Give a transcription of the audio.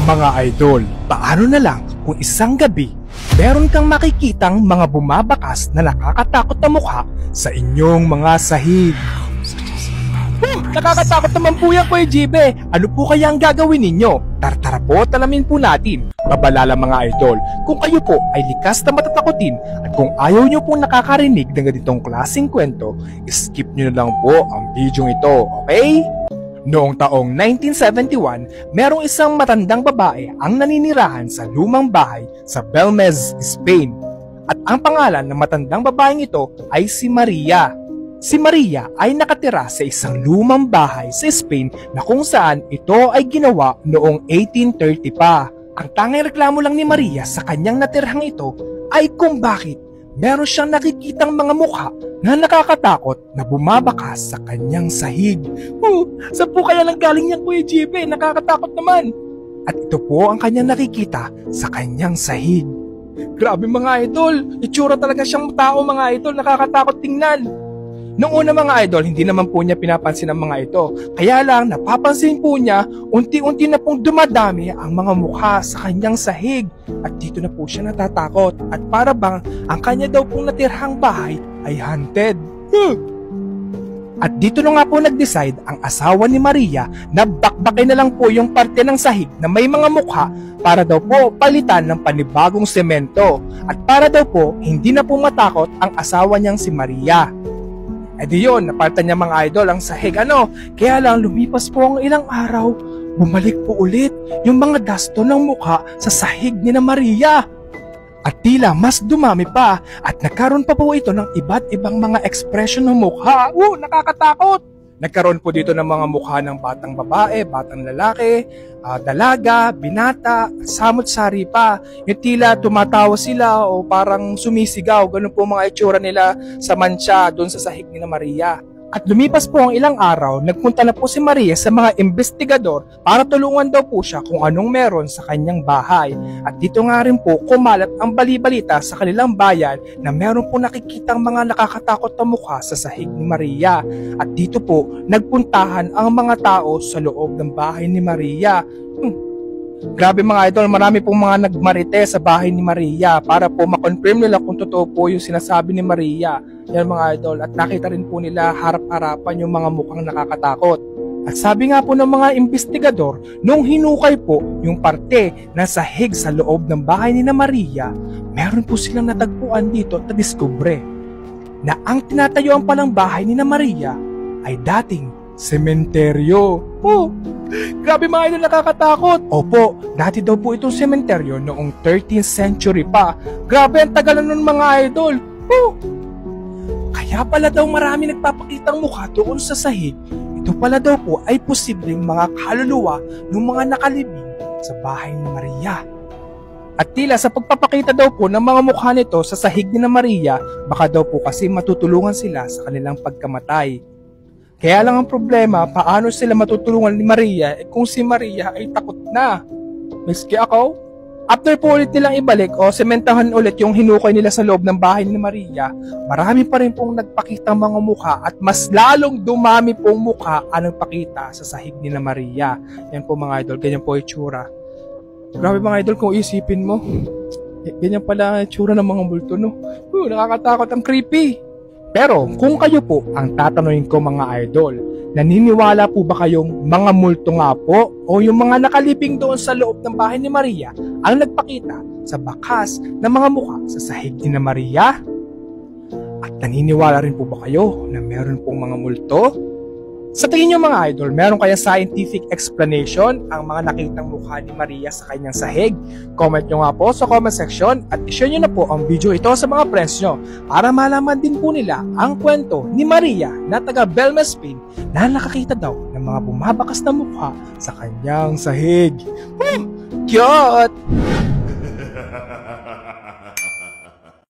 Mga idol, paano na lang kung isang gabi meron kang makikitang mga bumabakas na nakakatakot na mukha sa inyong mga sahig? Nakakatakot naman po yan, Kuya Jibe. Ano po kaya ang gagawin ninyo? Tara po, talamin po natin. Babalala mga idol, kung kayo po ay likas na matatakotin at kung ayaw nyo po nakakarinig ng ganitong klaseng kwento, skip nyo na lang po ang video ito, okay? Noong taong 1971, merong isang matandang babae ang naninirahan sa lumang bahay sa Belmez, Spain. At ang pangalan ng matandang babaeng ito ay si Maria. Si Maria ay nakatira sa isang lumang bahay sa Spain na kung saan ito ay ginawa noong 1830 pa. Ang tanging reklamo lang ni Maria sa kanyang natirhang ito ay kung bakit meron siyang nakikitang mga mukha na nakakatakot na bumabakas sa kanyang sahig. Saan po kaya lang galing yan, Kuya JB? Nakakatakot naman. At ito po ang kanyang nakikita sa kanyang sahig. Grabe mga idol, itsura talaga siyang tao mga idol, nakakatakot tingnan. Noong una mga idol, hindi naman po niya pinapansin ang mga ito. Kaya lang, napapansin po niya, unti-unti na pong dumadami ang mga mukha sa kanyang sahig. At dito na po siya natatakot. At para bang, ang kanya daw pong natirhang bahay ay haunted. At dito na nga po nag-decide ang asawa ni Maria na bakbakin na lang po yung parte ng sahig na may mga mukha para daw po palitan ng panibagong semento. At para daw po, hindi na po matakot ang asawa niyang si Maria. E di yun, napalitan niya mga idol ang sahig. Kaya lang lumipas po ang ilang araw, bumalik po ulit yung mga dasto ng mukha sa sahig ni na Maria. At tila mas dumami pa at nagkaroon pa po ito ng iba't ibang mga ekspresyon ng mukha. Nakakatakot! Nagkaroon po dito ng mga mukha ng batang babae, batang lalaki, dalaga, binata, samot-sari pa. Yung tila tumatawa sila o parang sumisigaw. Ganun po mga itsura nila sa mantsa doon sa sahig ni na Maria. At lumipas po ang ilang araw, nagpunta na po si Maria sa mga investigador para tulungan daw po siya kung anong meron sa kanyang bahay. At dito nga rin po kumalat ang bali-balita sa kanilang bayan na meron po nakikitang mga nakakatakot na mukha sa sahig ni Maria. At dito po nagpuntahan ang mga tao sa loob ng bahay ni Maria. Grabe mga idol, marami pong mga nagmarite sa bahay ni Maria para po makonfirm nila kung totoo po yung sinasabi ni Maria. Yan mga idol, at nakita rin po nila harap-harapan yung mga mukhang nakakatakot. At sabi nga po ng mga investigador, nung hinukay po yung parte na sahig sa loob ng bahay ni na Maria, meron po silang natagpuan dito at nadiskubre na ang tinatayuan palang bahay ni na Maria ay dating sementeryo. Grabe mga idol, nakakatakot. Opo, dati daw po itong sementeryo noong 13th century pa. Grabe, ang tagal na nun mga idol. Kaya pala daw marami nagpapakitang mukha doon sa sahig. Ito pala daw po ay posibleng mga kaluluwa ng mga nakalibing sa bahay ni Maria. At tila sa pagpapakita daw po ng mga mukha nito sa sahig ni na Maria, baka daw po kasi matutulungan sila sa kanilang pagkamatay. Kaya lang ang problema, paano sila matutulungan ni Maria kung si Maria ay takot na? Miski ako? After po ulit nilang ibalik o sementahan ulit yung hinukay nila sa loob ng bahay ni Maria, marami pa rin pong nagpakita mga mukha at mas lalong dumami pong mukha ang nagpakita sa sahig ni na Maria. Yan po mga idol, ganyan po itsura. Grabe mga idol, kung isipin mo, ganyan pala itsura ng mga multo, no? Nakakatakot, ang creepy. Pero kung kayo po ang tatanungin ko mga idol, naniniwala po ba kayong mga multo nga po o yung mga nakalibing doon sa loob ng bahay ni Maria ang nagpakita sa bakas ng mga mukha sa sahig ni na Maria? At naniniwala rin po ba kayo na meron pong mga multo? Sa tingin nyo mga idol, meron kaya scientific explanation ang mga nakitang mukha ni Maria sa kanyang sahig? Comment nyo nga po sa comment section at ishare nyo na po ang video ito sa mga friends nyo para malaman din po nila ang kwento ni Maria na taga Belmez, Spain na nakakita daw ng mga bumabakas na mukha sa kanyang sahig. Cute!